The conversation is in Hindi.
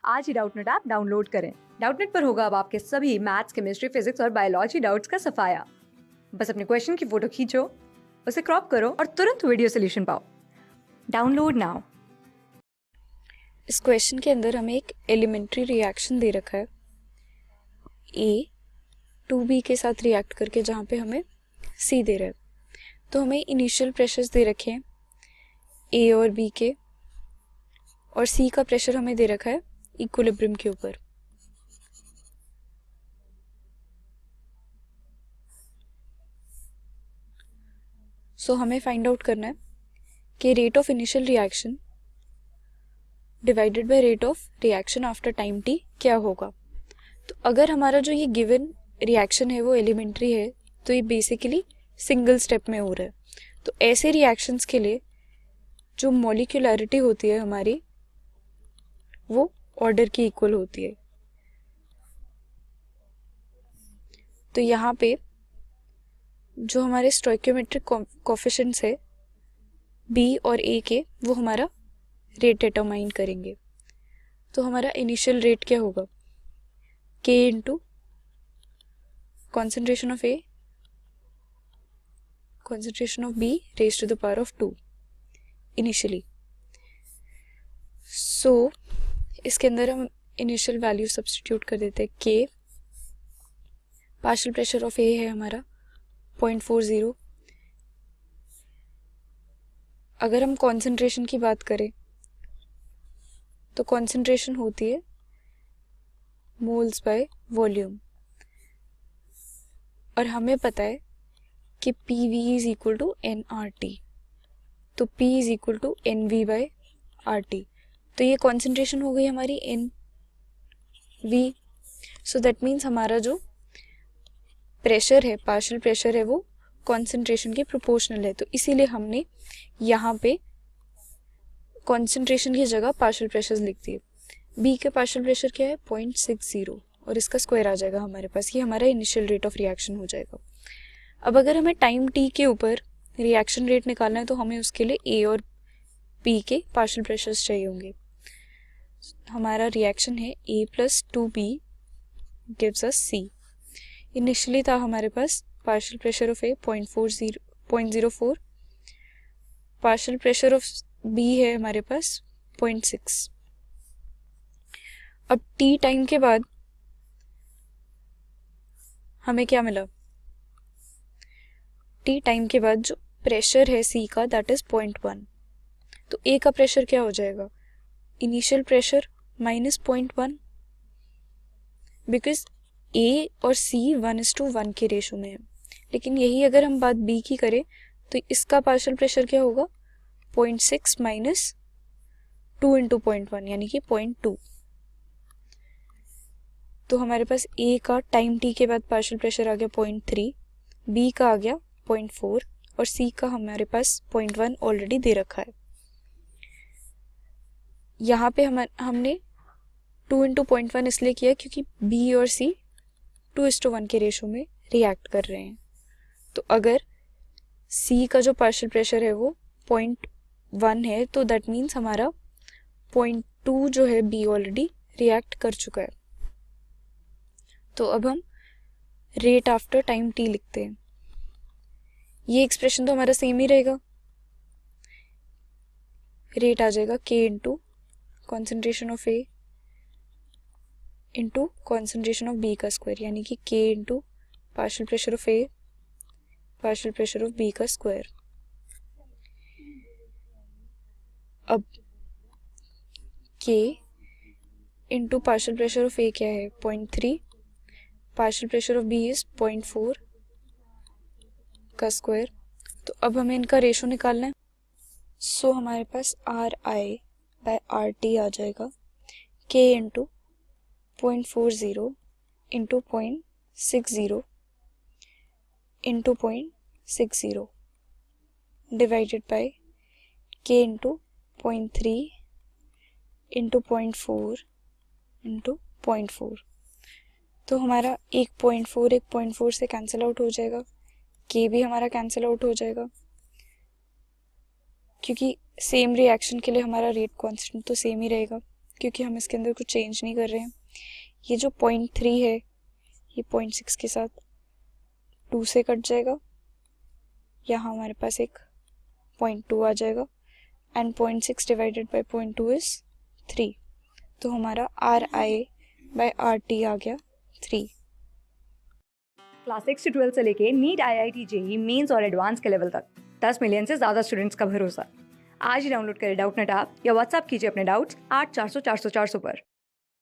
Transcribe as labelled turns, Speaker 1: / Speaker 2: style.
Speaker 1: आज ही डाउटनेट ऐप डाउनलोड करें। डाउटनेट पर होगा अब आपके सभी मैथ्स, केमिस्ट्री, फिजिक्स और बायोलॉजी डाउट्स का सफाया। बस अपने क्वेश्चन की फोटो खींचो, उसे क्रॉप करो और तुरंत वीडियो सोल्यूशन पाओ। Download now.
Speaker 2: इस क्वेश्चन के अंदर हमें एक एलिमेंट्री रिएक्शन दे रखा है ए 2B के साथ रिएक्ट करके, जहाँ पे हमें C दे रहा है। तो हमें इनिशियल प्रेशर्स दे रखे हैं A और B के, और C का प्रेशर हमें दे रखा है इक्विलिब्रियम के ऊपर। सो हमें फाइंड आउट करना है कि rate of initial reaction divided by rate of reaction after time t क्या होगा। तो अगर हमारा जो ये गिवन रिएक्शन है वो एलिमेंट्री है, तो ये बेसिकली सिंगल स्टेप में हो रहा है। तो ऐसे रिएक्शंस के लिए जो मॉलिक्यूलैरिटी होती है हमारी, वो ऑर्डर की इक्वल होती है। तो यहाँ पे जो हमारे स्टोइकियोमेट्रिक कोफिशिएंट्स है B और A के, वो हमारा रेट डिटरमाइन करेंगे। तो हमारा इनिशियल रेट क्या होगा, K into concentration of A, concentration of B raised to the power of 2 initially. So इसके अंदर हम इनिशियल वैल्यू सब्स्टिट्यूट कर देते हैं। K partial pressure of A है हमारा 0.40। अगर हम कॉन्सेंट्रेशन की बात करें तो कॉन्सेंट्रेशन होती है मोल्स बाय वॉल्यूम, और हमें पता है कि PV is equal to nRT। तो P is equal to NV by RT। तो ये कॉन्सेंट्रेशन हो गई हमारी NV। सो दैट मीन्स हमारा जो प्रेशर है, पार्शियल प्रेशर है, वो कॉन्सेंट्रेशन के प्रोपोर्शनल है। तो इसीलिए हमने यहाँ पे कॉन्सेंट्रेशन की जगह पार्शियल प्रेशर लिख दिए। B का पार्शियल प्रेशर क्या है 0.60, और इसका स्क्वायर आ जाएगा हमारे पास। ये हमारा इनिशियल रेट ऑफ रिएक्शन हो जाएगा। अब अगर हमें टाइम t के ऊपर रिएक्शन रेट निकालना है, तो हमें उसके लिए A और B के पार्शियल प्रेशर्स चाहिए होंगे। हमारा रिएक्शन है A plus 2B gives us C। Initially था हमारे पास partial pressure of A 0.04, partial pressure of B है हमारे पास 0.6। अब T टाइम के बाद हमें क्या मिला, T टाइम के बाद जो प्रेशर है C का दैट इज 0.1। तो A का प्रेशर क्या हो जाएगा, initial pressure minus 0.1, because A और C 1:1 के रेशो में है। लेकिन यही अगर हम बात B की करें तो इसका पार्शियल प्रेशर क्या होगा 0.6 माइनस 2 इंटू 0.1 यानी कि 0.2। तो हमारे पास A का टाइम t के बाद पार्शियल प्रेशर आ गया 0.3, B का आ गया 0.4 और C का हमारे पास 0.1 ऑलरेडी दे रखा है। यहाँ पे हमने 2 इंटू 0.1 इसलिए किया क्योंकि B और C 2:1 के रेशो में रिएक्ट कर रहे हैं। तो अगर C का जो पार्शियल प्रेशर है वो 0.1 है, तो दैट मीन्स हमारा 0.2 जो है B ऑलरेडी रिएक्ट कर चुका है। तो अब हम रेट आफ्टर टाइम t लिखते हैं। ये एक्सप्रेशन तो हमारा सेम ही रहेगा। रेट आ जाएगा K into concentration of A into concentration of B का स्क्वायर, यानी कि K into partial pressure of A partial pressure of B का स्क्वायर। अब K into partial pressure of A क्या है 0.3, partial pressure of B is 0.4 का स्क्वायर। तो अब हमें इनका रेशो निकालना है। सो हमारे पास RI बाय RT आ जाएगा K into 0.40 into 0.60 into 0.60 divided by K into 0.3 into 0.4 into 0.4। तो हमारा 1.4 से कैंसिल आउट हो जाएगा, K भी हमारा कैंसिल आउट हो जाएगा, क्योंकि सेम रिएक्शन के लिए हमारा रेट कांस्टेंट तो सेम ही रहेगा। क्योंकि हम इसके अंदर कुछ चेंज नहीं कर रहे हैं। ये जो 0.3 है ये 0.6 के साथ 2 से कट जाएगा, यहाँ हमारे पास एक 0.2 आ जाएगा एंड 0.6 डिवाइडेड बाई 0.2 इज 3। तो हमारा RI/RT आ गया 3।
Speaker 1: क्लास 6 से 12 से लेके नीट, IIT, जेई मेंस और एडवांस के लेवल तक 10 मिलियन से ज़्यादा स्टूडेंट्स का भरोसा। आज ही डाउनलोड करें डाउटनेट ऐप या व्हाट्सएप कीजिए अपने डाउट्स 8400 400 400 पर।